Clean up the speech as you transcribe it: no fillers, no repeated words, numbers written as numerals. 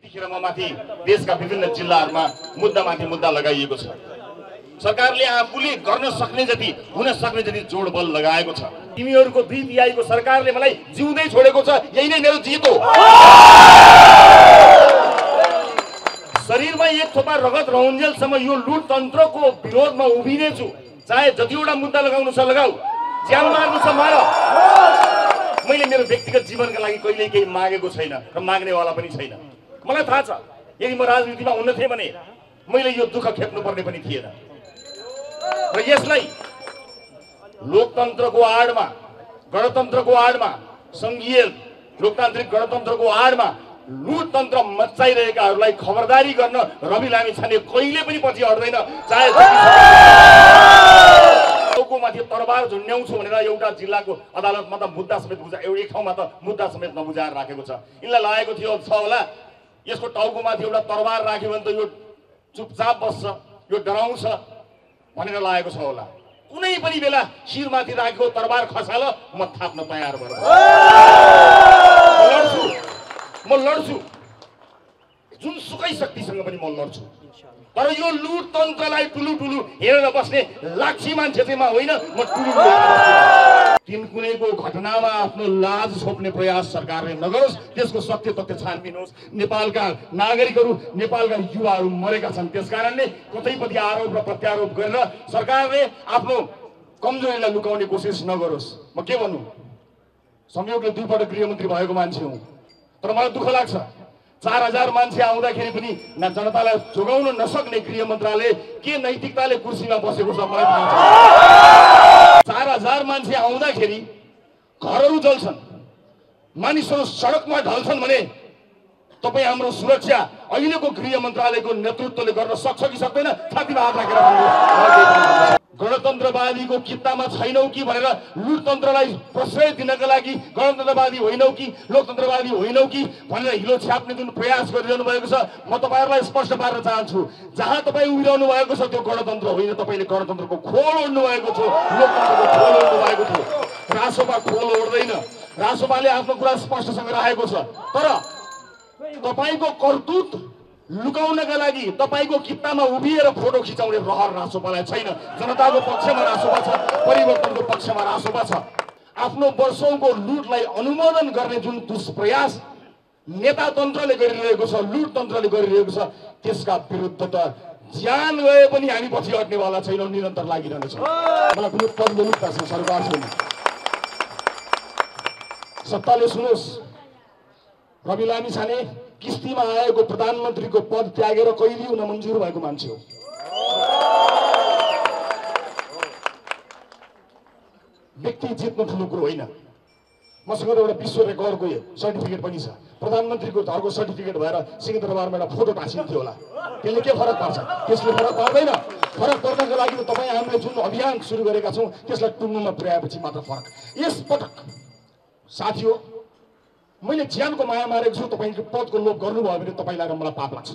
यतिखेर म माथि देशका विभिन्न जिल्लाहरूमा मुद्दामाथि मुद्दा लगाइएको छ। सरकारले आफूले गर्न सक्ने जति हुन सक्ने जति जोड बल लगाएको छ। तिमीहरूको 2/3 सरकारले मलाई जिउँदै छोडेको छ, यही नै मेरो जित हो। शरीरमा एक थोपा रगत रहउन्जेलसम्म यो लुट तन्त्रको विरोधमा उभिने छु। चाहे जतिवटा मुद्दा लगाउनु छ लगाऊ, ज्यान मार्नु छ मार। मैले मेरो व्यक्तिगत जीवनका लागि कहिल्यै केही मागेको छैन र माग्नेवाला पनि छैन। मलाई थाहा छ यदि म राजनीतिमा हुन थिएँ भने मैले यो दुःख खेप्नु पर्ने पनि थिएन। र यसलाई लोकतन्त्रको आडमा, गणतन्त्रको आडमा, संघीय लोकतान्त्रिक गणतन्त्रको आडमा लुटतन्त्र मचाइरहेकाहरूलाई खबरदारी गर्न रवि लामिछाने कहिले पनि पछि हट्दैन। चाहे माथि तरबार झुन्ड्याउँछु भनेर एउटा जिल्लाको अदालतमा त मुद्दा समेत बुझा, एक ठाउँमा त मुद्दा समेत नबुझाएर राखेको छ। यिनलाई लागेको थियो छ होला यसको टाउको माथि एउटा तरबार राख्यो भने त यो चुपचाप बस्छ, यो डराउँछ भनेर लागेको छ होला। कुनै पनि बेला शिरमाथि राखेको तरबार खसाल म थाप्न तयार भएर म लड्छु, जुनसुकै शक्तिसँग पनि म लड्छु। तर यो लुट तन्त्रलाई टुलु हेरेर बस्ने लाक्षी मान्छे चाहिँ म होइन। म टुलु तिनकुनेको घटनामा आफ्नो लाज छोप्ने प्रयास सरकारले नगरोस्। त्यसको सत्य तथ्य छानबिन होस्। नेपालका नागरिकहरू, नेपालका युवाहरू मरेका छन्। त्यसकारणले कतैपट्टि आरोप र प्रत्यारोप गरेर सरकारले आफ्नो कमजोरीलाई लुकाउने कोसिस नगरोस्। म के भन्नु, संयोगले 2 पटक गृहमन्त्री भएको मान्छे हुँ, तर मलाई दुःख लाग्छ 4000 मान्छे आउँदाखेरि पनि जनतालाई जोगाउन नसक्ने गृह मन्त्रालय के नैतिकताले कुर्सीमा बसेको छ मलाई थाहा छ। 4000 मान्छे आउँदाखेरि घरहरू जल्छन्, मानिसहरू सडकमा ढल्छन् भने तपाईँ हाम्रो सुरक्षा अहिलेको गृह मन्त्रालयको नेतृत्वले गर्न सक्छ कि सक्दैन? छातीमा हात राखेर भन्नुहोस्। गणतन्त्रवादीको कित्तामा छैनौ कि भनेर लुटतन्त्रलाई प्रश्रय दिनका लागि गणतन्त्रवादी होइनौ कि लोकतन्त्रवादी होइनौ कि भनेर हिलो छ्याप्ने जुन प्रयास गरिरहनु भएको छ, म तपाईहरुलाई स्पष्ट पार्न चाहन्छु। जहाँ तपाईँ उभिरहनु भएको छ त्यो गणतन्त्र होइन। तपाईँले गणतन्त्रको खोल ओढ्नु भएको छ, लोकतन्त्रको खोल ओढ्नु भएको छ। रासोपा खोल ओढ्दैन। रासोपाले आफ्नो कुरा स्पष्टसँग राखेको छ। तर तपाईको करतुत लुकाउनका लागि तपाईको कित्तामा उभिएर फोटो खिचाउने रहर रासोपालाई छैन। जनताको पक्षमा रासोपा छ, परिवर्तनको पक्षमा रासोपा छ। आफ्नो वर्षौंको लुटलाई अनुमोदन गर्ने जुन दुष्प्रयास नेतातन्त्रले गरिरहेको छ, लुटतन्त्रले गरिरहेको छ, त्यसका विरुद्ध त ज्यान गए पनि हामी पछि हट्नेवाला छैनौँ, निरन्तर लागिरहनेछौँ। मलाई कुनै पदले मुक्ता छ, सरकार छैन। सत्ताले सुनोस्, रवि लामिछाने किस्तीमा आएको प्रधानमन्त्रीको पद त्यागेर कहिले हुन मन्जुर भएको मान्छे हो। व्यक्ति जित्नु ठुलो कुरो होइन। मसँग एउटा विश्व रेकर्डको सर्टिफिकेट पनि छ। प्रधानमन्त्रीको घरको सर्टिफिकेट भएर सिंहदरबारमा एउटा फोटो टाँसिन्थ्यो होला। त्यसले के फरक पार्छ? त्यसले फरक पार्दैन। फरक पर्नको लागि त तपाईँ हामीले जुन अभियान सुरु गरेका छौँ त्यसलाई टुङ्गोमा पुर्याएपछि मात्र फरक। यसपटक साथी हो, मैले ज्यानको माया मारेको छु। तपाईँको पदको लोभ गर्नुभयो भने तपाईँलाई र मलाई पाप लाग्छ।